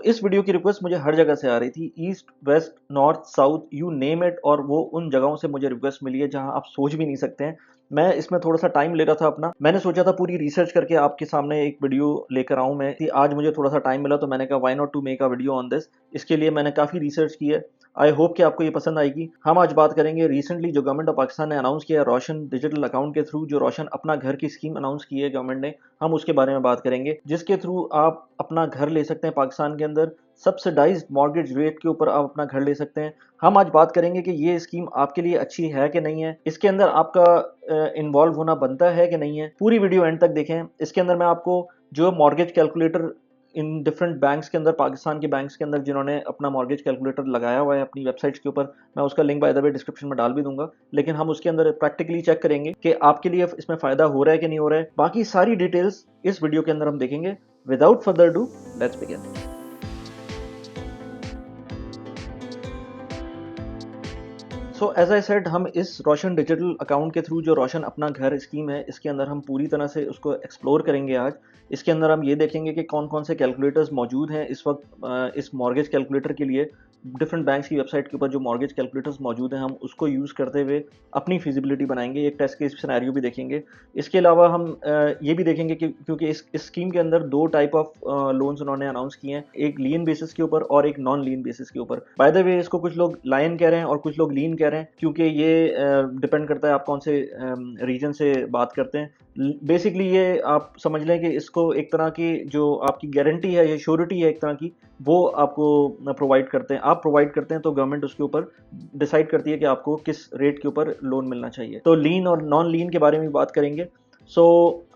इस वीडियो की रिक्वेस्ट मुझे हर जगह से आ रही थी, east, west, north, south, you name it, और वो उन जगहों से मुझे रिक्वेस्ट मिली है जहां आप सोच भी नहीं सकते हैं। मैं इसमें थोड़ा सा टाइम ले रहा था अपना। मैंने सोचा था पूरी रिसर्च करके आपके सामने एक वीडियो लेकर आऊं मैं कि आज मुझे थोड़ा सा टाइम मिला, तो मैंने कहा why not to make a video on this. इसके लिए मैंने काफ़ी रिसर्च की है। आई होप कि आपको ये पसंद आएगी। हम आज बात करेंगे रिसेंटली जो गवर्नमेंट ऑफ पाकिस्तान ने अनाउंस किया है रोशन डिजिटल अकाउंट के थ्रू, जो रोशन अपना घर की स्कीम अनाउंस की है गवर्नमेंट ने। हम उसके बारे में बात करेंगे, जिसके थ्रू आप अपना घर ले सकते हैं पाकिस्तान के अंदर। सब्सिडाइज्ड मॉर्गेज रेट के ऊपर आप अपना घर ले सकते हैं। हम आज बात करेंगे कि ये स्कीम आपके लिए अच्छी है कि नहीं है, इसके अंदर आपका इन्वॉल्व होना बनता है कि नहीं है। पूरी वीडियो एंड तक देखें। इसके अंदर मैं आपको जो mortgage calculator in different banks के अंदर, पाकिस्तान के बैंक्स के अंदर जिन्होंने अपना मॉर्गेज कैलकुलेटर लगाया हुआ है अपनी वेबसाइट्स के ऊपर, मैं उसका link by the way description में डाल भी दूंगा। लेकिन हम उसके अंदर प्रैक्टिकली चेक करेंगे कि आपके लिए इसमें फ़ायदा हो रहा है कि नहीं हो रहा है। बाकी सारी डिटेल्स इस वीडियो के अंदर हम देखेंगे। Without further do, let's begin. As I said, हम इस रोशन डिजिटल अकाउंट के थ्रू जो रोशन अपना घर स्कीम है, इसके अंदर हम पूरी तरह से उसको एक्सप्लोर करेंगे आज। इसके अंदर हम ये देखेंगे कि कौन कौन से कैलकुलेटर्स मौजूद हैं इस वक्त इस मॉर्गेज कैलकुलेटर के लिए। डिफरेंट बैंक्स की वेबसाइट के ऊपर जो मॉर्गेज कैलकुलेटर्स मौजूद हैं, हम उसको यूज़ करते हुए अपनी फिजिबिलिटी बनाएंगे। एक टेस्ट केस सिनेरियो भी देखेंगे। इसके अलावा हम ये भी देखेंगे कि क्योंकि इस स्कीम के अंदर दो टाइप ऑफ लोन्स उन्होंने अनाउंस किए हैं, एक लीन बेसिस के ऊपर और एक नॉन लीन बेसिस के ऊपर। बाय द वे, इसको कुछ लोग लाइन कह रहे हैं और कुछ लोग लीन कह रहे हैं, क्योंकि ये डिपेंड करता है आप कौन से रीजन से बात करते हैं। बेसिकली ये आप समझ लें कि इसको एक तरह की जो आपकी गारंटी है या श्योरिटी है एक तरह की, वो आपको प्रोवाइड करते हैं। आप प्रोवाइड करते हैं तो गवर्नमेंट उसके ऊपर डिसाइड करती है कि आपको किस रेट के ऊपर लोन मिलना चाहिए। तो लीन और नॉन लीन के बारे में बात करेंगे।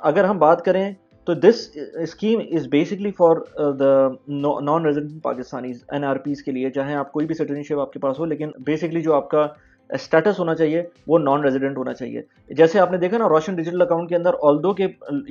अगर हम बात करें तो this scheme is basically for the non resident Pakistanis, NRPs के लिए, चाहे आप कोई भी सिटीजनशिप आपके पास हो, लेकिन बेसिकली जो आपका स्टेटस होना चाहिए वो नॉन रेजिडेंट होना चाहिए। जैसे आपने देखा ना रोशन डिजिटल अकाउंट के अंदर, ऑल्दो के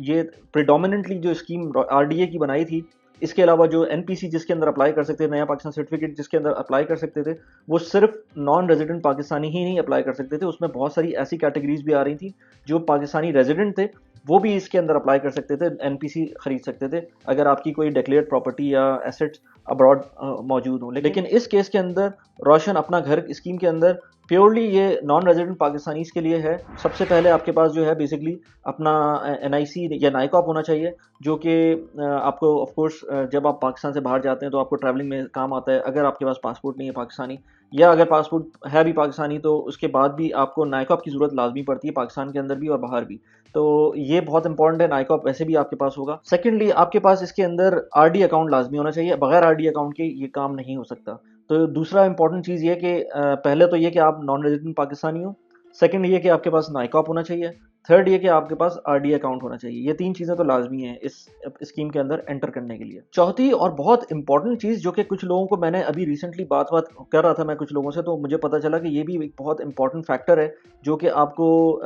ये प्रिडोमिनेंटली जो स्कीम आरडीए की बनाई थी, इसके अलावा जो एनपीसी जिसके अंदर अप्लाई कर सकते थे, नया पाकिस्तान सर्टिफिकेट जिसके अंदर अप्लाई कर सकते थे, वो सिर्फ नॉन रेजिडेंट पाकिस्तानी ही नहीं अप्लाई कर सकते थे। उसमें बहुत सारी ऐसी कैटेगरीज भी आ रही थी जो पाकिस्तानी रेजिडेंट थे, वो भी इसके अंदर अप्लाई कर सकते थे, एनपीसी खरीद सकते थे अगर आपकी कोई डिक्लेयर्ड प्रॉपर्टी या एसेट्स अब्रॉड मौजूद हो। लेकिन इस केस के अंदर रोशन अपना घर स्कीम के अंदर प्योरली ये नॉन रेजिडेंट पाकिस्तानीज के लिए है। सबसे पहले आपके पास जो है बेसिकली अपना एनआईसी या नाइकॉप होना चाहिए, जो कि आपको ऑफ कोर्स जब आप पाकिस्तान से बाहर जाते हैं तो आपको ट्रैवलिंग में काम आता है। अगर आपके पास पासपोर्ट नहीं है पाकिस्तानी, या अगर पासपोर्ट है भी पाकिस्तानी, तो उसके बाद भी आपको नाइकॉप की ज़रूरत लाजमी पड़ती है, पाकिस्तान के अंदर भी और बाहर भी। तो ये बहुत इंपॉर्टेंट है, नाइकॉप वैसे भी आपके पास होगा। सेकेंडली, आपके पास इसके अंदर आरडी अकाउंट लाजमी होना चाहिए। बगैर आरडी अकाउंट के ये काम नहीं हो सकता। तो दूसरा इंपॉर्टेंट चीज़ ये कि पहले तो ये कि आप नॉन रेजिडेंट पाकिस्तानी हो। सेकंड ये कि आपके पास नाइकॉप होना चाहिए। थर्ड ये कि आपके पास आरडी अकाउंट होना चाहिए। ये तीन चीज़ें तो लाजमी हैं इस स्कीम के अंदर एंटर करने के लिए। चौथी और बहुत इंपॉर्टेंट चीज़, जो कि कुछ लोगों को, मैंने अभी रिसेंटली बात कर रहा था मैं कुछ लोगों से, तो मुझे पता चला कि ये भी एक बहुत इंपॉर्टेंट फैक्टर है जो कि आपको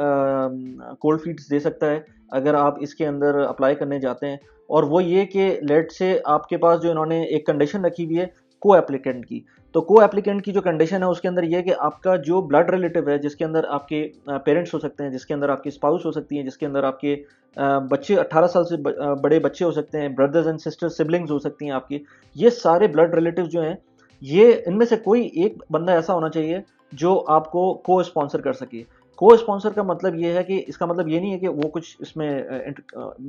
कोल्ड फीट्स दे सकता है अगर आप इसके अंदर अप्लाई करने जाते हैं। और वो ये कि लेट से आपके पास जो इन्होंने एक कंडीशन रखी हुई है को एप्लीकेंट की। तो को एप्लीकेंट की जो कंडीशन है उसके अंदर यह कि आपका जो ब्लड रिलेटिव है, जिसके अंदर आपके पेरेंट्स हो सकते हैं, जिसके अंदर आपकी स्पाउस हो सकती हैं, जिसके अंदर आपके बच्चे 18 साल से बड़े बच्चे हो सकते हैं, ब्रदर्स एंड सिस्टर्स सिबलिंग्स हो सकती हैं आपकी, ये सारे ब्लड रिलेटिव जो हैं, ये इनमें से कोई एक बंदा ऐसा होना चाहिए जो आपको को स्पॉन्सर कर सके। को स्पॉन्सर का मतलब ये है कि इसका मतलब ये नहीं है कि वो कुछ इसमें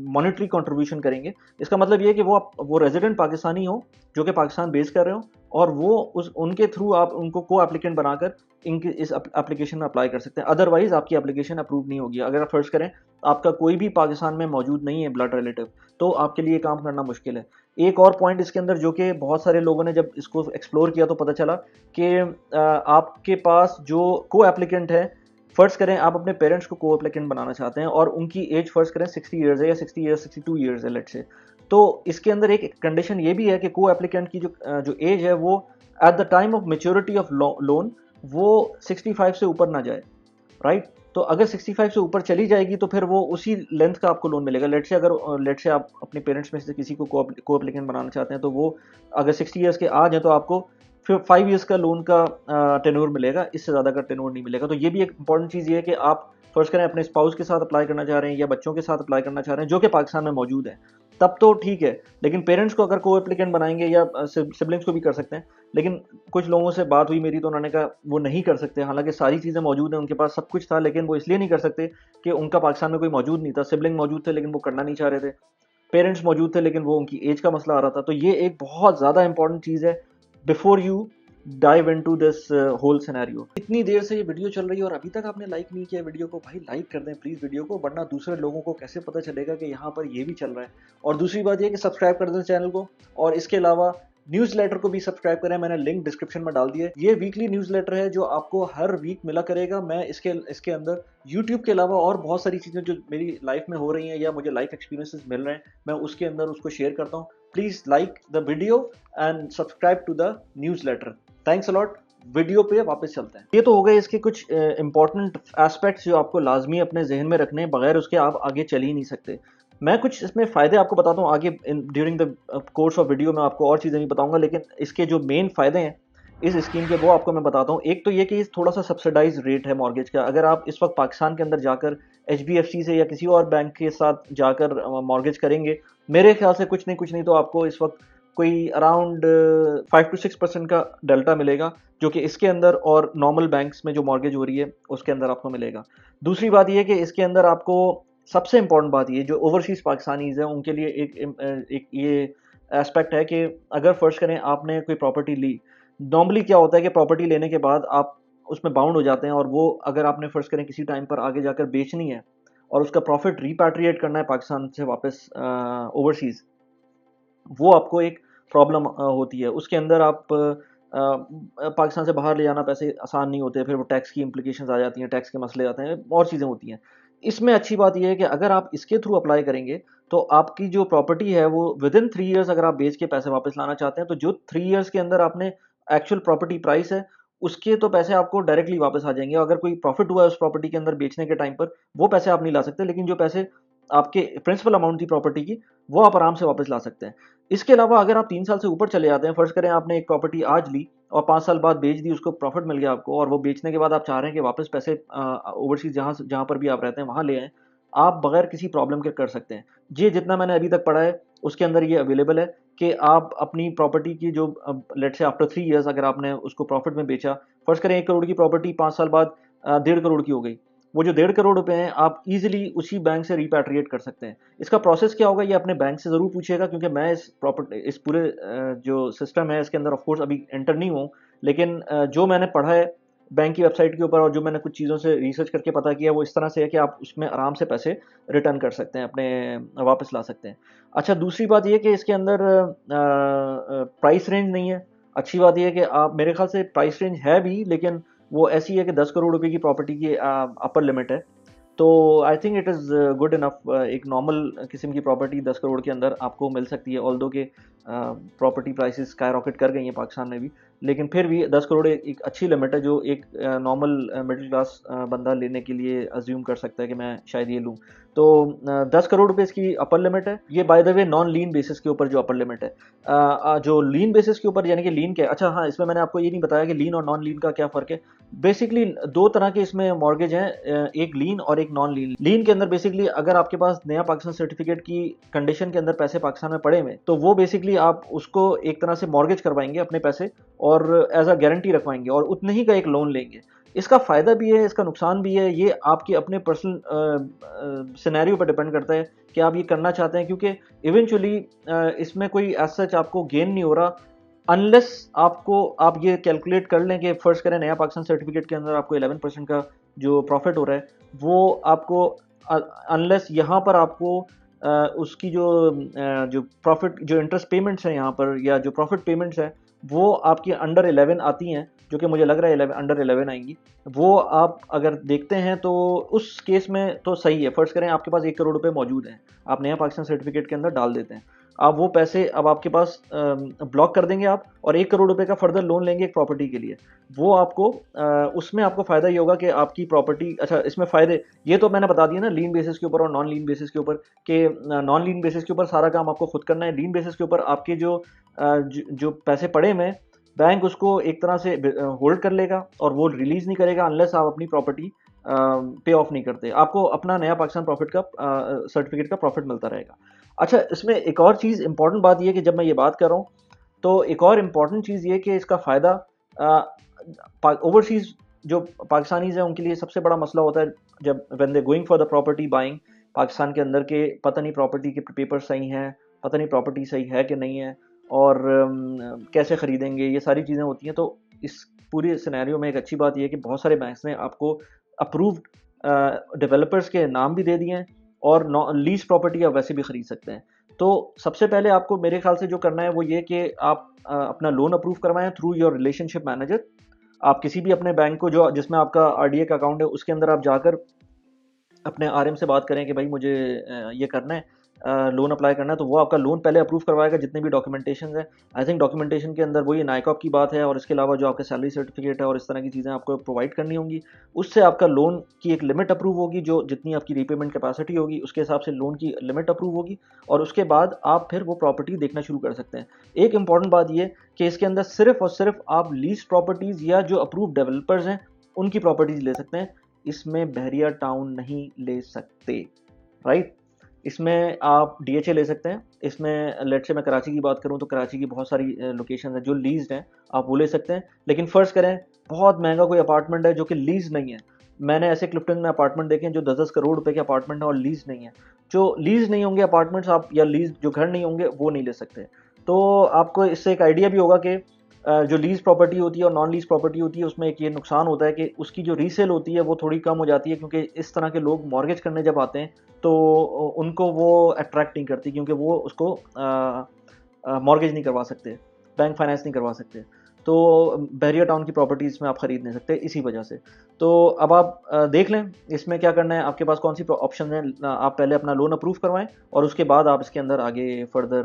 मॉनेटरी कंट्रीब्यूशन करेंगे। इसका मतलब ये है कि वो रेजिडेंट पाकिस्तानी हो जो कि पाकिस्तान बेस कर रहे हो, और वो उनके थ्रू आप उनको को एप्लीकेंट बनाकर इनके इस एप्लीकेशन में अप्लाई कर सकते हैं। अदरवाइज आपकी एप्लीकेशन अप्रूव नहीं होगी। अगर आप फर्ज करें आपका कोई भी पाकिस्तान में मौजूद नहीं है ब्लड रिलेटिव, तो आपके लिए काम करना मुश्किल है। एक और पॉइंट इसके अंदर जो कि बहुत सारे लोगों ने जब इसको एक्सप्लोर किया तो पता चला कि आपके पास जो को एप्लीकेंट है, फर्ज करें आप अपने पेरेंट्स को को एप्लीकेंट बनाना चाहते हैं और उनकी एज फर्ज करें 60 ईयर्स है या 60 ईयर्स 62 ईयर्स है लेट से, तो इसके अंदर एक कंडीशन ये भी है कि को एप्लीकेंट की जो एज है वो at the time of maturity of loan वो 65 से ऊपर ना जाए, राइट। तो अगर 65 से ऊपर चली जाएगी तो फिर वो उसी लेंथ का आपको लोन मिलेगा। लेट से आप अपने पेरेंट्स में से किसी को को एप्लीकेंट बनाना चाहते हैं, तो वो अगर 60 ईयर्स के आ जाए तो आपको फिर 5 ईयर्स का लोन का टेन्योर मिलेगा, इससे ज़्यादा का टेन्योर नहीं मिलेगा। तो ये भी एक इंपॉर्टेंट चीज़ ये है कि आप फर्स्ट करें अपने स्पाउस के साथ अप्लाई करना चाह रहे हैं या बच्चों के साथ अप्लाई करना चाह रहे हैं जो कि पाकिस्तान में मौजूद है, तब तो ठीक है, लेकिन पेरेंट्स को अगर को एप्लीकेंट बनाएंगे या सिबलिंग्स को भी कर सकते हैं, लेकिन कुछ लोगों से बात हुई मेरी तो उन्होंने कहा वो नहीं कर सकते, हालांकि सारी चीज़ें मौजूद हैं, उनके पास सब कुछ था, लेकिन वो इसलिए नहीं कर सकते कि उनका पाकिस्तान में कोई मौजूद नहीं था। सिबलिंग मौजूद थे लेकिन वो करना नहीं चाह रहे थे, पेरेंट्स मौजूद थे लेकिन वो उनकी एज का मसला आ रहा था। तो ये एक बहुत ज़्यादा इंपॉर्टेंट चीज़ है before you dive into this whole scenario. इतनी देर से ये वीडियो चल रही है और अभी तक आपने लाइक नहीं किया वीडियो को, भाई लाइक कर दें प्लीज़ वीडियो को, वरना दूसरे लोगों को कैसे पता चलेगा कि यहाँ पर ये भी चल रहा है। और दूसरी बात ये कि सब्सक्राइब कर दें चैनल को, और इसके अलावा न्यूज़लेटर को भी सब्सक्राइब करें, मैंने लिंक डिस्क्रिप्शन में डाल दिया है। ये वीकली न्यूज़लेटर है जो आपको हर वीक मिला करेगा। मैं इसके अंदर यूट्यूब के अलावा और बहुत सारी चीज़ें जो मेरी लाइफ में हो रही हैं या मुझे लाइफ एक्सपीरियंसेस मिल रहे हैं, मैं उसके अंदर उसको शेयर करता हूँ। Please like the video and subscribe to the newsletter. Thanks a lot. Video पे वापस चलते हैं। ये तो हो गए इसके कुछ इंपॉर्टेंट एस्पेक्ट्स जो आपको लाजमी अपने जहन में रखने हैं, बगैर उसके आप आगे चल ही नहीं सकते। मैं कुछ इसमें फ़ायदे आपको बताता हूँ आगे during the course of video में, आपको और चीज़ें भी बताऊंगा, लेकिन इसके जो मेन फ़ायदे हैं इस स्कीम के वो आपको मैं बताता हूँ। एक तो ये कि थोड़ा सा सब्सिडाइज रेट है मॉर्गेज का। अगर आप इस वक्त पाकिस्तान के अंदर जाकर HDFC से या किसी और बैंक के साथ जाकर मॉर्गेज करेंगे, मेरे ख्याल से कुछ नहीं तो आपको इस वक्त कोई अराउंड 5 to 6% का डेल्टा मिलेगा, जो कि इसके अंदर और नॉर्मल बैंक्स में जो मॉर्गेज हो रही है उसके अंदर आपको मिलेगा। दूसरी बात यह कि इसके अंदर आपको सबसे इंपॉर्टेंट बात ये जो ओवरसीज़ पाकिस्तानीज़ हैं उनके लिए एक ये एस्पेक्ट है कि अगर फर्ज करें आपने कोई प्रॉपर्टी ली, नॉर्मली क्या होता है कि प्रॉपर्टी लेने के बाद आप उसमें बाउंड हो जाते हैं, और वो अगर आपने फर्ज करें किसी टाइम पर आगे जाकर बेचनी है और उसका प्रॉफिट रिपैट्रिएट करना है पाकिस्तान से वापस ओवरसीज़, वो आपको एक प्रॉब्लम होती है। उसके अंदर आप पाकिस्तान से बाहर ले जाना पैसे आसान नहीं होते, फिर वो टैक्स की इम्प्लिकेशंस आ जाती हैं, टैक्स के मसले आते हैं, और चीज़ें होती हैं। इसमें अच्छी बात यह है कि अगर आप इसके थ्रू अप्लाई करेंगे तो आपकी जो प्रॉपर्टी है वो विदिन 3 ईयर्स अगर आप बेच के पैसे वापस लाना चाहते हैं, तो जो 3 ईयर्स के अंदर आपने एक्चुअल प्रॉपर्टी प्राइस है उसके तो पैसे आपको डायरेक्टली वापस आ जाएंगे। अगर कोई प्रॉफिट हुआ है उस प्रॉपर्टी के अंदर बेचने के टाइम पर, वो पैसे आप नहीं ला सकते, लेकिन जो पैसे आपके प्रिंसिपल अमाउंट थी प्रॉपर्टी की, वो आप आराम से वापस ला सकते हैं। इसके अलावा अगर आप 3 साल से ऊपर चले जाते हैं, फर्ज करें आपने एक प्रॉपर्टी आज ली और 5 साल बाद बेच दी, उसको प्रॉफिट मिल गया आपको, और वो बेचने के बाद आप चाह रहे हैं कि वापस पैसे ओवरसीज जहाँ पर भी आप रहते हैं वहाँ ले आएं, आप बगैर किसी प्रॉब्लम के कर सकते हैं। ये जितना मैंने अभी तक पढ़ा है उसके अंदर ये अवेलेबल है कि आप अपनी प्रॉपर्टी की जो लेट्स से आफ्टर 3 ईयर्स अगर आपने उसको प्रॉफिट में बेचा, फर्ज करें 1 करोड़ की प्रॉपर्टी 5 साल बाद 1.5 करोड़ की हो गई, वो जो 1.5 करोड़ रुपए हैं आप इजीली उसी बैंक से रिपैट्रिएट कर सकते हैं। इसका प्रोसेस क्या होगा ये अपने बैंक से ज़रूर पूछिएगा, क्योंकि मैं इस पूरे जो सिस्टम है इसके अंदर ऑफ कोर्स अभी एंटर नहीं हूँ, लेकिन जो मैंने पढ़ा है बैंक की वेबसाइट के ऊपर और जो मैंने कुछ चीज़ों से रिसर्च करके पता किया, वो इस तरह से है कि आप उसमें आराम से पैसे रिटर्न कर सकते हैं, अपने वापस ला सकते हैं। अच्छा, दूसरी बात ये कि इसके अंदर प्राइस रेंज नहीं है। अच्छी बात यह है कि आप, मेरे ख्याल से प्राइस रेंज है भी, लेकिन वो ऐसी है कि 10 करोड़ रुपए की प्रॉपर्टी की अपर लिमिट है। तो I think it is good enough. एक नॉर्मल किस्म की प्रॉपर्टी 10 करोड़ के अंदर आपको मिल सकती है, ऑल्दो के प्रॉपर्टी प्राइसेस स्काई रॉकेट कर गई हैं पाकिस्तान में भी, लेकिन फिर भी 10 करोड़ एक अच्छी लिमिट है जो एक नॉर्मल मिडिल क्लास बंदा लेने के लिए अज्यूम कर सकता है कि मैं शायद ये लूँ। तो 10 करोड़ रुपये इसकी अपर लिमिट है। ये by the way non lean basis के ऊपर जो अपर लिमिट है, जो लीन बेसिस के ऊपर यानी कि लीन क्या है, अच्छा हाँ, इसमें मैंने आपको ये नहीं बताया कि लीन और नॉन लीन का क्या फ़र्क है। बेसिकली दो तरह के इसमें मॉर्गेज हैं, एक लीन और एक नॉन लीन। लीन के अंदर बेसिकली अगर आपके पास नया पाकिस्तान सर्टिफिकेट की कंडीशन के अंदर पैसे पाकिस्तान में पड़े हुए, तो वो बेसिकली आप उसको एक तरह से मॉर्गेज करवाएंगे अपने पैसे और एज अ गारंटी रखवाएंगे और उतने ही का एक लोन लेंगे। इसका फ़ायदा भी है, इसका नुकसान भी है, ये आपके अपने पर्सनल सिनेरियो पर डिपेंड करता है कि आप ये करना चाहते हैं, क्योंकि इवेंचुअली इसमें कोई एज सच आपको गेन नहीं हो रहा, अनलेस आप ये कैलकुलेट कर लें कि फ़र्ज़ करें नया पाकिस्तान सर्टिफिकेट के अंदर आपको 11% का जो प्रॉफिट हो रहा है, वो आपको अनलेस यहाँ पर आपको उसकी जो प्रॉफिट जो इंटरेस्ट पेमेंट्स हैं यहाँ पर, या जो प्रॉफिट पेमेंट्स हैं, वो आपकी अंडर 11 आती हैं, जो कि मुझे लग रहा है अंडर 11 आएंगी। वो आप अगर देखते हैं तो उस केस में तो सही है। फ़र्ज़ करें आपके पास 1 करोड़ रुपए मौजूद हैं, आप नया पाकिस्तान सर्टिफिकेट के अंदर डाल देते हैं, आप वो पैसे अब आपके पास ब्लॉक कर देंगे आप, और 1 करोड़ रुपए का फर्दर लोन लेंगे एक प्रॉपर्टी के लिए। वो आपको उसमें आपको फ़ायदा ये होगा कि आपकी प्रॉपर्टी, अच्छा इसमें फ़ायदे ये तो मैंने बता दिया ना, लीन बेसिस के ऊपर और नॉन लीन बेसिस के ऊपर, कि नॉन लीन बेसिस के ऊपर सारा काम आपको खुद करना है, लीन बेसिस के ऊपर आपके जो पैसे पड़े हुए हैं बैंक उसको एक तरह से होल्ड कर लेगा और वो रिलीज़ नहीं करेगा अनलेस आप अपनी प्रॉपर्टी पे ऑफ नहीं करते। आपको अपना नया पाकिस्तान प्रॉफिट का सर्टिफिकेट का प्रॉफिट मिलता रहेगा। अच्छा, इसमें एक और चीज़ इम्पॉर्टेंट बात ये है कि जब मैं ये बात कर रहा हूँ, तो एक और इम्पॉर्टेंट चीज़ ये कि इसका फ़ायदा ओवरसीज़ जो पाकिस्तानीज़ हैं उनके लिए सबसे बड़ा मसला होता है जब when they going for the property buying, Pakistan के अंदर के पता नहीं प्रॉपर्टी के पेपर सही हैं, पता नहीं प्रॉपर्टी सही है कि नहीं है, और कैसे ख़रीदेंगे, ये सारी चीज़ें होती हैं। तो इस पूरे सिनेरियो में एक अच्छी बात ये है कि बहुत सारे बैंक्स ने आपको अप्रूव्ड डेवलपर्स के नाम भी दे दिए हैं, और लीज प्रॉपर्टी आप वैसे भी ख़रीद सकते हैं। तो सबसे पहले आपको मेरे ख्याल से जो करना है वो ये कि आप अपना लोन अप्रूव करवाएं थ्रू योर रिलेशनशिप मैनेजर। आप किसी भी अपने बैंक को जो जिसमें आपका आरडीए का अकाउंट है उसके अंदर आप जाकर अपने आरएम से बात करें कि भाई मुझे ये करना है, लोन अप्लाई करना है, तो वो आपका लोन पहले अप्रूव करवाएगा जितने भी डॉक्यूमेंटेशन है। आई थिंक डॉक्यूमेंटेशन के अंदर वही नाइकॉप की बात है, और इसके अलावा जो आपका सैलरी सर्टिफिकेट है और इस तरह की चीज़ें आपको प्रोवाइड करनी होंगी। उससे आपका लोन की एक लिमिट अप्रूव होगी, जो जितनी आपकी रीपेमेंट कैपेसिटी होगी उसके हिसाब से लोन की लिमिट अप्रूव होगी, और उसके बाद आप फिर वो प्रॉपर्टी देखना शुरू कर सकते हैं। एक इंपॉर्टेंट बात ये कि इसके अंदर सिर्फ और सिर्फ आप लीज प्रॉपर्टीज़ या जो अप्रूव डेवलपर्स हैं उनकी प्रॉपर्टीज़ ले सकते हैं, इसमें बहरिया टाउन नहीं ले सकते, राइट। इसमें आप डीएचए ले सकते हैं। इसमें लेट्स से मैं कराची की बात करूं तो कराची की बहुत सारी लोकेशन है जो लीज्ड हैं, आप वो ले सकते हैं। लेकिन फ़र्ज़ करें बहुत महंगा कोई अपार्टमेंट है जो कि लीज नहीं है। मैंने ऐसे क्लिफ्टन में अपार्टमेंट देखे हैं जो 10-10 करोड़ रुपए के अपार्टमेंट हैं और लीज नहीं है। जो लीज नहीं होंगे अपार्टमेंट्स आप, या लीज जो घर नहीं होंगे वो नहीं ले सकते। तो आपको इससे एक आइडिया भी होगा कि जो लीज़ प्रॉपर्टी होती है और नॉन लीज़ प्रॉपर्टी होती है उसमें एक ये नुकसान होता है कि उसकी जो रीसेल होती है वो थोड़ी कम हो जाती है, क्योंकि इस तरह के लोग मॉर्गेज करने जब आते हैं तो उनको वो अट्रैक्ट नहीं करती, क्योंकि वो उसको मॉर्गेज नहीं करवा सकते, बैंक फाइनेंस नहीं करवा सकते। तो बैरियर टाउन की प्रॉपर्टीज़ में आप ख़रीद नहीं सकते इसी वजह से। तो अब आप देख लें इसमें क्या करना है, आपके पास कौन सी ऑप्शन है। आप पहले अपना लोन अप्रूव करवाएं और उसके बाद आप इसके अंदर आगे फर्दर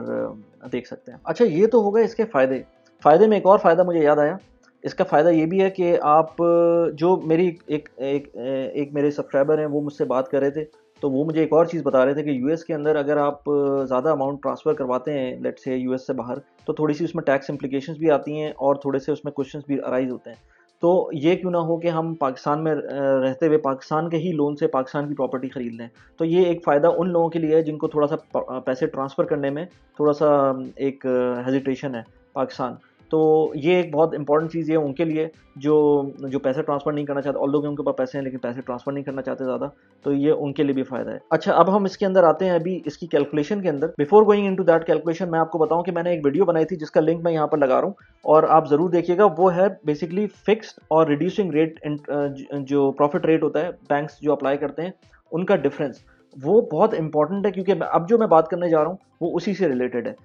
देख सकते हैं। अच्छा, ये तो हो गए इसके फ़ायदे। फ़ायदे में एक और फ़ायदा मुझे याद आया। इसका फ़ायदा ये भी है कि आप जो मेरी एक मेरे सब्सक्राइबर हैं वो मुझसे बात कर रहे थे, तो वो मुझे एक और चीज़ बता रहे थे कि यूएस के अंदर अगर आप ज़्यादा अमाउंट ट्रांसफ़र करवाते हैं लेट्स से यूएस से बाहर, तो थोड़ी सी उसमें टैक्स इम्प्लीकेशंस भी आती हैं और थोड़े से उसमें क्वेश्चंस भी अराइज़ होते हैं। तो ये क्यों ना हो कि हम पाकिस्तान में रहते हुए पाकिस्तान के ही लोन से पाकिस्तान की प्रॉपर्टी ख़रीद लें। तो ये एक फ़ायदा उन लोगों के लिए है जिनको थोड़ा सा पैसे ट्रांसफ़र करने में थोड़ा सा एक हेजिटेशन है पाकिस्तान। तो ये एक बहुत इंपॉर्टेंट चीज़ है उनके लिए जो जो पैसे ट्रांसफ़र नहीं करना चाहते, ऑल्दो कि उनके पास पैसे हैं लेकिन पैसे ट्रांसफ़र नहीं करना चाहते ज़्यादा, तो ये उनके लिए भी फ़ायदा है। अच्छा, अब हम इसके अंदर आते हैं अभी इसकी कैलकुलेशन के अंदर। Before going into that calculation मैं आपको बताऊं कि मैंने एक वीडियो बनाई थी जिसका लिंक मैं यहाँ पर लगा रहा हूँ और आप ज़रूर देखिएगा। वो है बेसिकली फिक्स्ड और रिड्यूसिंग रेट, जो प्रॉफिट रेट होता है बैंक्स जो अप्लाई करते हैं उनका डिफरेंस, वो बहुत इंपॉर्टेंट है क्योंकि अब जो मैं बात करने जा रहा हूँ वो उसी से रिलेटेड है।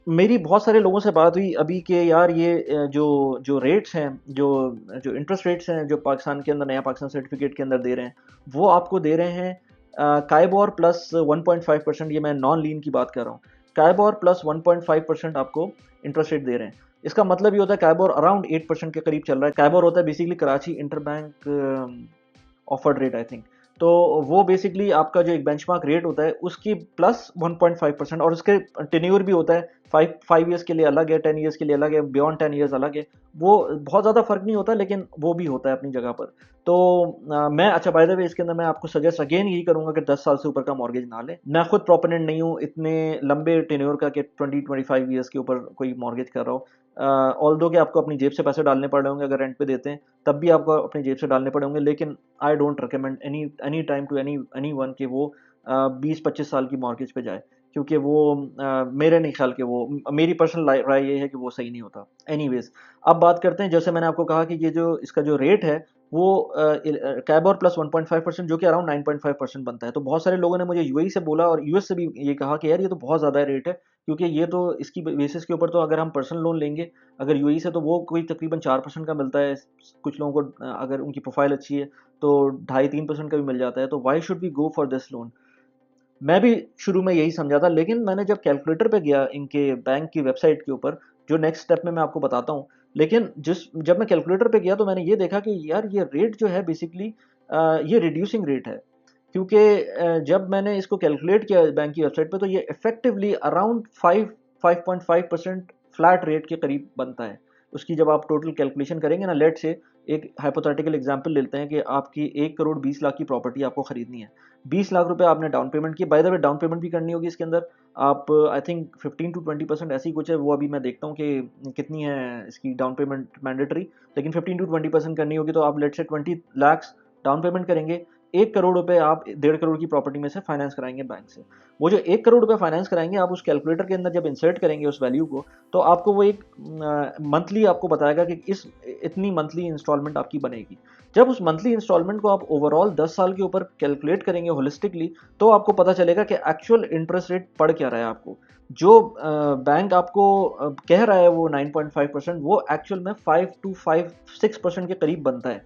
मेरी बहुत सारे लोगों से बात हुई अभी के यार ये जो जो रेट्स हैं, जो जो इंटरेस्ट रेट्स हैं जो पाकिस्तान के अंदर नया पाकिस्तान सर्टिफिकेट के अंदर दे रहे हैं, वो आपको दे रहे हैं काइबोर प्लस 1.5%। ये मैं नॉन लीन की बात कर रहा हूँ। काइबोर प्लस 1.5% आपको इंटरेस्ट रेट दे रहे हैं। इसका मतलब ये होता है काइबोर अराउंड 8% के करीब चल रहा है। काइबोर होता है basically Karachi interbank offered rate I think. तो वो बेसिकली आपका जो एक बेंचमार्क रेट होता है उसकी प्लस 1.5%, और उसके टेन्योर भी होता है। 5 ईयर्स के लिए अलग है, 10 ईयर्स के लिए अलग है, बियॉन्ड 10 ईयर्स अलग है। वो बहुत ज़्यादा फ़र्क नहीं होता लेकिन वो भी होता है अपनी जगह पर। तो मैं अच्छा बाय द वे इसके अंदर मैं आपको सजेस्ट अगेन यही करूंगा कि 10 साल से ऊपर का मॉर्गेज ना लें। मैं खुद प्रोपोनेंट नहीं हूँ इतने लंबे टेन्योर का कि 20-25 ईयर्स के ऊपर कोई मॉर्गेज कर रहा हो। ऑल्दो कि आपको अपनी जेब से पैसे डालने पड़ रहे होंगे अगर रेंट पे देते हैं, तब भी आपको अपनी जेब से डालने पड़े होंगे। लेकिन I don't recommend any time to anyone कि वो 20-25 साल की मॉर्गेज पे जाए, क्योंकि वो मेरे नहीं ख्याल कि वो मेरी पर्सनल राय ये है कि वो सही नहीं होता। एनीवेज, अब बात करते हैं, जैसे मैंने आपको कहा कि ये जो इसका जो रेट है वो कैबोर प्लस 1.5% जो कि अराउंड 9.5% बनता है। तो बहुत सारे लोगों ने मुझे यूएई से बोला और यूएस से भी ये कहा कि यार ये तो बहुत ज़्यादा रेट है, क्योंकि ये तो इसकी बेसिस के ऊपर तो अगर हम पर्सनल लोन लेंगे अगर यूएई से तो वो कोई तकरीबन 4% का मिलता है। कुछ लोगों को अगर उनकी प्रोफाइल अच्छी है तो 2.5-3% का भी मिल जाता है। तो why should we go for this loan. मैं भी शुरू में यही समझा था, लेकिन मैंने जब कैलकुलेटर पे गया इनके बैंक की वेबसाइट के ऊपर, जो नेक्स्ट स्टेप में मैं आपको बताता हूँ, लेकिन जब मैं कैलकुलेटर पे गया तो मैंने ये देखा कि यार ये रेट जो है बेसिकली ये रिड्यूसिंग रेट है। क्योंकि जब मैंने इसको कैलकुलेट किया बैंक की वेबसाइट पे तो ये इफेक्टिवली अराउंड 5.5% फ्लैट रेट के करीब बनता है। उसकी जब आप टोटल कैलकुलेशन करेंगे ना, लेट से एक हाइपोथेटिकल एग्जांपल लेते हैं कि आपकी 1 करोड़ 20 लाख की प्रॉपर्टी आपको खरीदनी है, 20 लाख रुपए आपने डाउन पेमेंट की, by the way down payment भी करनी होगी इसके अंदर आप, आई थिंक 15 to 20% ऐसी कुछ है, वो अभी मैं देखता हूँ कि कितनी है इसकी डाउन पेमेंट मैंडेटरी, लेकिन 15 to 20% करनी होगी, तो आप लेट से 20 लाख डाउन पेमेंट करेंगे, 1 करोड़ रुपए आप 1.5 करोड़ की प्रॉपर्टी में से फाइनेंस कराएंगे बैंक से। वो जो 1 करोड़ रुपए फाइनेंस कराएंगे, आप उस कैलकुलेटर के अंदर जब इंसर्ट करेंगे उस वैल्यू को, तो आपको वो एक मंथली आपको बताएगा कि इस इतनी मंथली इंस्टॉलमेंट आपकी बनेगी। जब उस मंथली इंस्टॉलमेंट को आप ओवरऑल 10 साल के ऊपर कैलकुलेट करेंगे होलिस्टिकली, तो आपको पता चलेगा कि एक्चुअल इंटरेस्ट रेट पड़ क्या रहा है आपको। जो बैंक आपको कह रहा है वो 9.5%, वो एक्चुअल में 5 to 6% के करीब बनता है,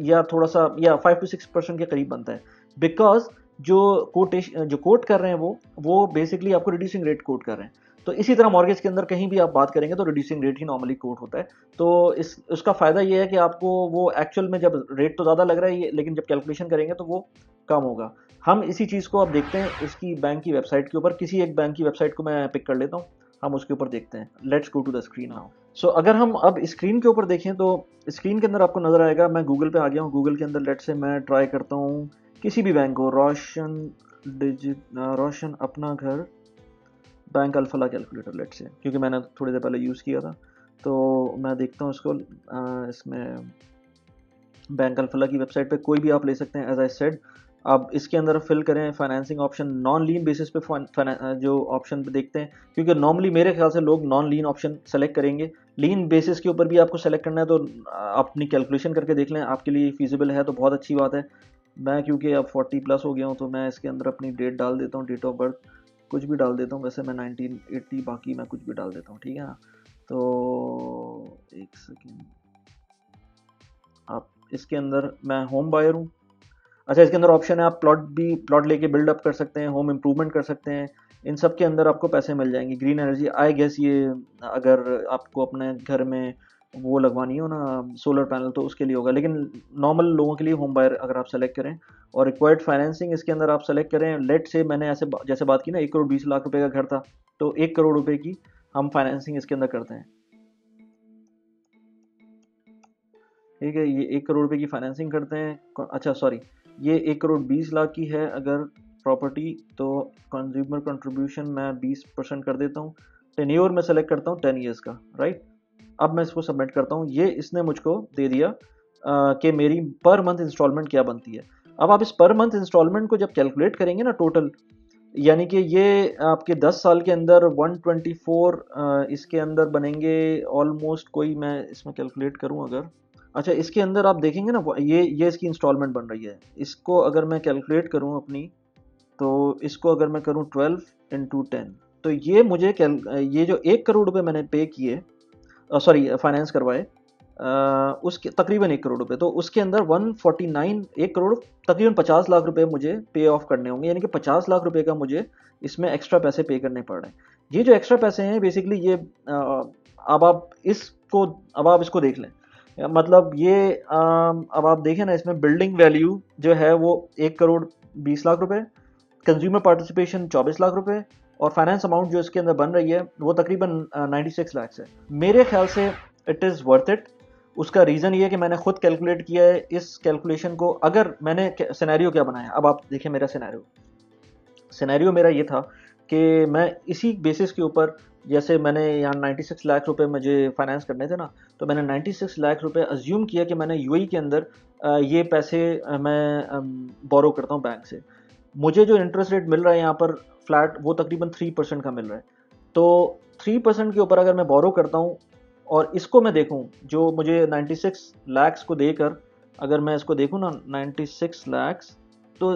या थोड़ा सा, या 5 to 6% के करीब बनता है, बिकॉज जो कोट कर रहे हैं वो बेसिकली आपको रिड्यूसिंग रेट कोट कर रहे हैं। तो इसी तरह मॉर्गेज के अंदर कहीं भी आप बात करेंगे तो रिड्यूसिंग रेट ही नॉर्मली कोट होता है। तो उसका फ़ायदा ये है कि आपको वो एक्चुअल में जब रेट तो ज़्यादा लग रहा है लेकिन जब कैलकुलेशन करेंगे तो वो कम होगा। हम इसी चीज़ को अब देखते हैं इसकी बैंक की वेबसाइट के ऊपर, किसी एक बैंक की वेबसाइट को मैं पिक कर लेता हूँ, हम उसके ऊपर देखते हैं। Let's go to the screen now. So अगर हम अब स्क्रीन के ऊपर देखें तो स्क्रीन के अंदर आपको नज़र आएगा, मैं गूगल पे आ गया हूँ, गूगल के अंदर लेट से मैं ट्राई करता हूँ किसी भी बैंक को, रोशन अपना घर बैंक अल्फला कैलकुलेटर लेट से, क्योंकि मैंने थोड़ी देर पहले यूज़ किया था, तो मैं देखता हूँ इसको। इसमें बैंक अल्फला की वेबसाइट पे कोई भी आप ले सकते हैं, एज आई सेड। आप इसके अंदर फिल करें फाइनेंसिंग ऑप्शन, नॉन लीन बेसिस पे जो ऑप्शन पे देखते हैं, क्योंकि नॉर्मली मेरे ख्याल से लोग नॉन लीन ऑप्शन सेलेक्ट करेंगे। लीन बेसिस के ऊपर भी आपको सेलेक्ट करना है तो अपनी कैलकुलेशन करके देख लें, आपके लिए फीजिबल है तो बहुत अच्छी बात है। मैं क्योंकि अब 40+ हो गया हूँ तो मैं इसके अंदर अपनी डेट डाल देता हूँ, डेट ऑफ बर्थ कुछ भी डाल देता हूँ, वैसे मैं 1980, बाकी मैं कुछ भी डाल देता हूँ, ठीक है ना। तो एक सेकेंड, आप इसके अंदर, मैं होम बायर हूँ। अच्छा, इसके अंदर ऑप्शन है आप प्लॉट लेके बिल्डअप कर सकते हैं, होम इम्प्रूवमेंट कर सकते हैं, इन सब के अंदर आपको पैसे मिल जाएंगे। ग्रीन एनर्जी, आई गेस ये अगर आपको अपने घर में वो लगवानी हो ना सोलर पैनल तो उसके लिए होगा, लेकिन नॉर्मल लोगों के लिए होम बायर अगर आप सेलेक्ट करें और रिक्वायर्ड फाइनेंसिंग इसके अंदर आप सेलेक्ट करें, लेट से मैंने ऐसे जैसे बात की ना 1 करोड़ 20 लाख रुपए का घर था, तो 1 करोड़ रुपए की हम फाइनेंसिंग इसके अंदर करते हैं, ठीक है। ये 1 करोड़ रुपए की फाइनेंसिंग करते हैं। अच्छा सॉरी, ये 1 करोड़ 20 लाख की है अगर प्रॉपर्टी, तो कंज्यूमर कंट्रीब्यूशन मैं 20% कर देता हूँ, टेन्योर में सेलेक्ट करता हूँ 10 ईयर्स का, राइट। अब मैं इसको सबमिट करता हूँ, ये इसने मुझको दे दिया कि मेरी पर मंथ इंस्टॉलमेंट क्या बनती है। अब आप इस पर मंथ इंस्टॉलमेंट को जब कैलकुलेट करेंगे ना टोटल, यानी कि ये आपके 10 साल के अंदर 124 इसके अंदर बनेंगे ऑलमोस्ट, कोई मैं इसमें कैलकुलेट करूं अगर, अच्छा इसके अंदर आप देखेंगे ना ये इसकी इंस्टॉलमेंट बन रही है, इसको अगर मैं कैलकुलेट करूं अपनी, तो इसको अगर मैं करूं 12 into 10, तो ये मुझे ये जो 1 करोड़ रुपए मैंने पे किए, सॉरी फाइनेंस करवाए, उसके तकरीबन 1 करोड़ रुपए, तो उसके अंदर 149, 1 करोड़ तकरीबन 50 लाख रुपए मुझे पे ऑफ करने होंगे, यानी कि 50 लाख रुपए का मुझे इसमें एक्स्ट्रा पैसे पे करने पड़ रहे हैं। ये जो एक्स्ट्रा पैसे हैं बेसिकली ये अब आप इसको देख लें, मतलब ये अब आप देखें ना, इसमें बिल्डिंग वैल्यू जो है वो 1 करोड़ 20 लाख रुपए, कंज्यूमर पार्टिसिपेशन 24 लाख रुपए, और फाइनेंस अमाउंट जो इसके अंदर बन रही है वो तकरीबन 96 लाख है। मेरे ख्याल से इट इज़ वर्थ इट। उसका रीज़न ये है कि मैंने खुद कैलकुलेट किया है इस कैलकुलेशन को, अगर मैंने सिनेरियो क्या बनाया, अब आप देखें मेरा सिनेरियो मेरा ये था कि मैं इसी बेसिस के ऊपर, जैसे मैंने यहाँ 96 लाख रुपए मुझे फाइनेंस करने थे ना, तो मैंने 96 लाख रुपए अज्यूम किया कि मैंने यूएई के अंदर ये पैसे मैं बोरो करता हूँ बैंक से। मुझे जो इंटरेस्ट रेट मिल रहा है यहाँ पर फ्लैट, वो तकरीबन 3% का मिल रहा है। तो 3% के ऊपर अगर मैं बोरो करता हूँ और इसको मैं देखूँ, जो मुझे 96 लैक्स को देकर, अगर मैं इसको देखूँ ना 96 लैक्स, तो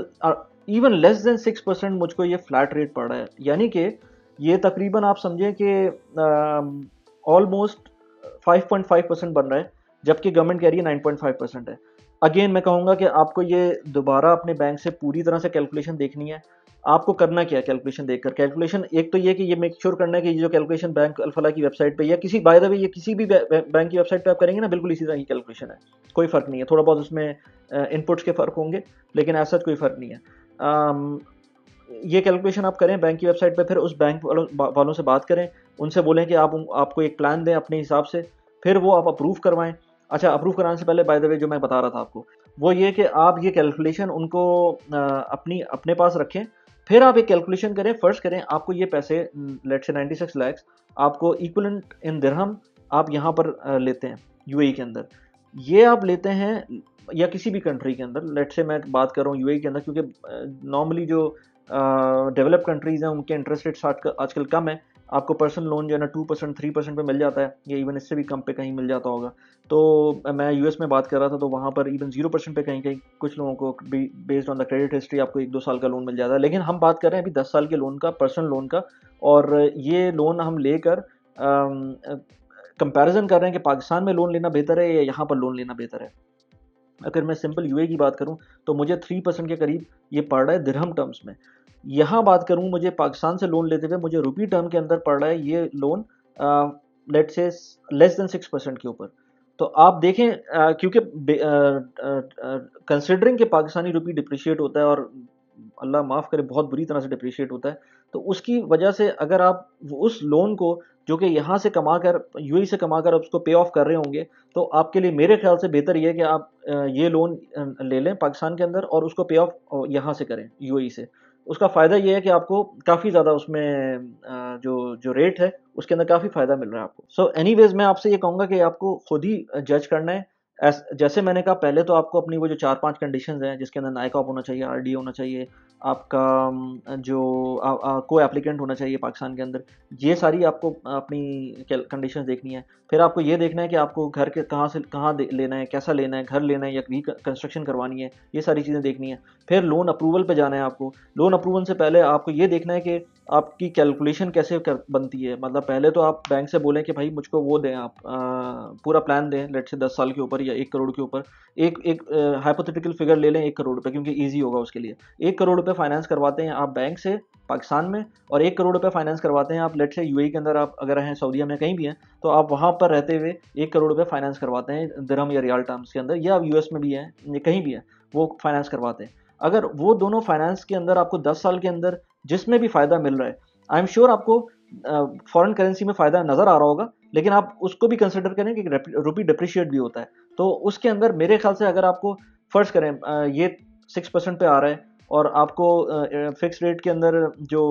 इवन लेस देन 6% मुझको ये फ्लैट रेट पड़ रहा है, यानी कि ये तकरीबन आप समझें कि ऑलमोस्ट 5.5% बन रहा है, जबकि गवर्नमेंट कह रही है 9.5% है। अगेन मैं कहूँगा कि आपको ये दोबारा अपने बैंक से पूरी तरह से कैलकुलेशन देखनी है। आपको करना क्या है कैलकुलेशन देखकर, कैलकुलेशन एक तो ये कि ये मेक श्योर करना है कि ये जो कैलकुलेशन बैंक अल्फला की वेबसाइट पे या किसी, बाय द वे ये किसी भी बैंक की वेबसाइट पे आप करेंगे ना, बिल्कुल इसी तरह की कैलकुलेशन है, कोई फ़र्क नहीं है। थोड़ा बहुत उसमें इनपुट्स के फ़र्क होंगे, लेकिन ऐसा कोई फ़र्क नहीं है। ये कैलकुलेशन आप करें बैंक की वेबसाइट पे, फिर उस बैंक वालों से बात करें, उनसे बोलें कि आपको एक प्लान दें अपने हिसाब से, फिर वो आप अप्रूव करवाएं। अच्छा, अप्रूव कराने से पहले बाय द वे जो मैं बता रहा था आपको, वो ये कि आप ये कैलकुलेशन उनको अपने पास रखें। फिर आप एक कैलकुलेशन करें, फर्स्ट करें आपको ये पैसे लेट्स से 96 लाख आपको इक्विवेलेंट इन दिरहम आप यहाँ पर लेते हैं यूएई के अंदर, ये आप लेते हैं या किसी भी कंट्री के अंदर। लेट्स से मैं बात कर रहा हूँ यूएई के अंदर, क्योंकि नॉर्मली जो डेवलप कंट्रीज हैं उनके इंटरेस्ट रेट्स आजकल कम है। आपको पर्सनल लोन जो है ना 2% 3% पे मिल जाता है, या इवन इससे भी कम पे कहीं मिल जाता होगा। तो मैं यूएस में बात कर रहा था, तो वहाँ पर इवन 0% पे कहीं कहीं कुछ लोगों को based on the credit history आपको 1-2 साल का लोन मिल जाता है। लेकिन हम बात कर रहे हैं अभी 10 साल के लोन का, पर्सनल लोन का। और ये लोन हम लेकर कंपैरिजन कर रहे हैं कि पाकिस्तान में लोन लेना बेहतर है या यहाँ पर लोन लेना बेहतर है। अगर मैं सिंपल यूए की बात करूं तो मुझे 3% के करीब ये पड़ रहा है दिरहम टर्म्स में। यहाँ बात करूं मुझे पाकिस्तान से लोन लेते हुए मुझे रुपी टर्म के अंदर पड़ रहा है ये लोन लेट से लेस देन 6% के ऊपर। तो आप देखें क्योंकि कंसिडरिंग कि पाकिस्तानी रुपी डिप्रिशिएट होता है, और अल्लाह माफ़ करे बहुत बुरी तरह से डिप्रिशिएट होता है, तो उसकी वजह से अगर आप उस लोन को जो कि यहाँ से कमा कर यूएई से कमा कर उसको पे ऑफ कर रहे होंगे, तो आपके लिए मेरे ख्याल से बेहतर ये है कि आप ये लोन ले लें पाकिस्तान के अंदर और उसको पे ऑफ यहाँ से करें यूएई से। उसका फ़ायदा ये है कि आपको काफ़ी ज़्यादा उसमें जो जो रेट है उसके अंदर काफ़ी फ़ायदा मिल रहा है आपको। सो एनीवेज़ मैं आपसे ये कहूँगा कि आपको खुद ही जज करना है। जैसे मैंने कहा पहले, तो आपको अपनी वो जो 4-5 कंडीशंस हैं जिसके अंदर नाइकॉप होना चाहिए, आरडी होना चाहिए, आपका जो को एप्लीकेंट होना चाहिए पाकिस्तान के अंदर, ये सारी आपको अपनी कंडीशंस देखनी है। फिर आपको ये देखना है कि आपको घर के कहाँ से कहाँ लेना है, कैसा लेना है, घर लेना है या कंस्ट्रक्शन करवानी है, ये सारी चीज़ें देखनी है। फिर लोन अप्रूवल पे जाना है आपको। लोन अप्रूवल से पहले आपको ये देखना है कि आपकी कैलकुलेशन कैसे बनती है। मतलब पहले तो आप बैंक से बोलें कि भाई मुझको वो दें, आप पूरा प्लान दें, लेट से 10 साल के ऊपर या 1 करोड़ के ऊपर। एक हाइपोथेटिकल फिगर ले लें 1 करोड़ रुपये, क्योंकि ईजी होगा उसके लिए। 1 करोड़ रुपये फाइनेंस करवाते हैं आप बैंक से पाकिस्तान में, और 1 करोड़ रुपये फाइनेंस करवाते हैं आप लेट से यूएई के अंदर, आप अगर हैं सऊदीया में कहीं भी हैं तो आप वहाँ पर रहते हुए 1 करोड़ रुपये फाइनेंस करवाते हैं दिरहम या रियाल टर्म्स के अंदर, या यूएस में भी हैं या कहीं भी हैं वो फाइनेंस करवाते हैं। अगर वो दोनों फाइनेंस के अंदर आपको 10 साल के अंदर जिसमें भी फ़ायदा मिल रहा है, आई एम श्योर आपको फॉरेन करेंसी में फ़ायदा नज़र आ रहा होगा, लेकिन आप उसको भी कंसिडर करें कि रुपी डिप्रिशिएट भी होता है। तो उसके अंदर मेरे ख्याल से अगर आपको फ़र्ज़ करें ये 6% पे आ रहा है, और आपको फिक्स रेट के अंदर जो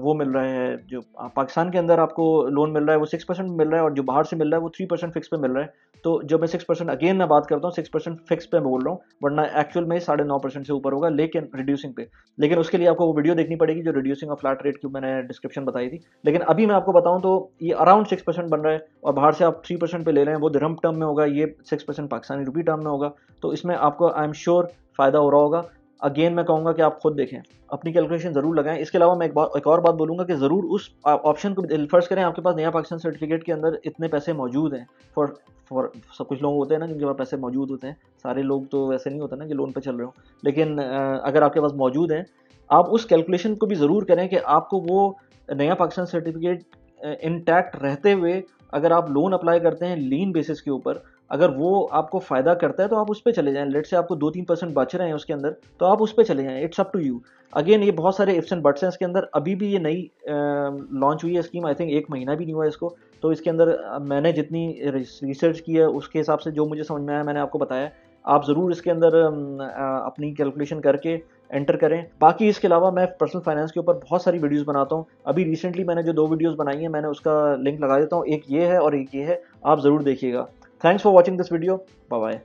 वो मिल रहा है, जो पाकिस्तान के अंदर आपको लोन मिल रहा है वो 6% मिल रहा है, और जो बाहर से मिल रहा है वो 3% फिक्स पे मिल रहा है। तो जब मैं 6% अगेन मैं बात करता हूँ 6% फिक्स पे बोल रहा हूँ, वरना एक्चुअल में 9.5% से ऊपर होगा, लेकिन रिड्यूसिंग पे। लेकिन उसके लिए आपको वो वीडियो देखनी पड़ेगी जो रिड्यूसिंग ऑफ फ्लैट रेट की मैंने डिस्क्रिप्शन बताई थी। लेकिन अभी मैं आपको बताऊँ तो ये अराउंड 6% बन रहा है, और बाहर से आप 3% पे ले रहे हैं, वो दिरहम टर्म में होगा, ये 6% पाकिस्तानी रुपी टर्म में होगा। तो इसमें आपको आई एम श्योर फ़ायदा हो रहा होगा। अगेन मैं कहूँगा कि आप खुद देखें, अपनी कैलकुलेशन ज़रूर लगाएं। इसके अलावा मैं एक और बात बोलूँगा कि ज़रूर उस ऑप्शन को फर्स्ट करें। आपके पास नया पाकिस्तान सर्टिफिकेट के अंदर इतने पैसे मौजूद हैं फॉर सब कुछ लोग होते हैं ना जिनके पास पैसे मौजूद होते हैं, सारे लोग तो वैसे नहीं होता ना कि लोन पे चल रहे हो, लेकिन अगर आपके पास मौजूद हैं, आप उस कैलकुलेशन को भी ज़रूर करें कि आपको वो नया पाकिस्तान सर्टिफिकेट इंटैक्ट रहते हुए अगर आप लोन अप्लाई करते हैं लीन बेसिस के ऊपर, अगर वो आपको फ़ायदा करता है तो आप उस पे चले जाएँ। लेट्स से आपको 2-3% बच रहे हैं उसके अंदर, तो आप उस पे चले जाएँ, it's up to you. Again ये बहुत सारे इफ्स एंड बट्स हैं इसके अंदर। अभी भी ये नई लॉन्च हुई है स्कीम, आई थिंक 1 महीना भी नहीं हुआ इसको। तो इसके अंदर मैंने जितनी रिसर्च की है उसके हिसाब से जो मुझे समझ में आया मैंने आपको बताया। आप ज़रूर इसके अंदर अपनी कैलकुलेशन करके एंटर करें। बाकी इसके अलावा मैं पर्सनल फाइनेंस के ऊपर बहुत सारी वीडियोस बनाता हूँ। अभी रिसेंटली मैंने जो 2 वीडियोस बनाई हैं मैंने उसका लिंक लगा देता हूँ, एक ये है और एक ये है, आप ज़रूर देखिएगा। Thanks for watching this video. Bye bye.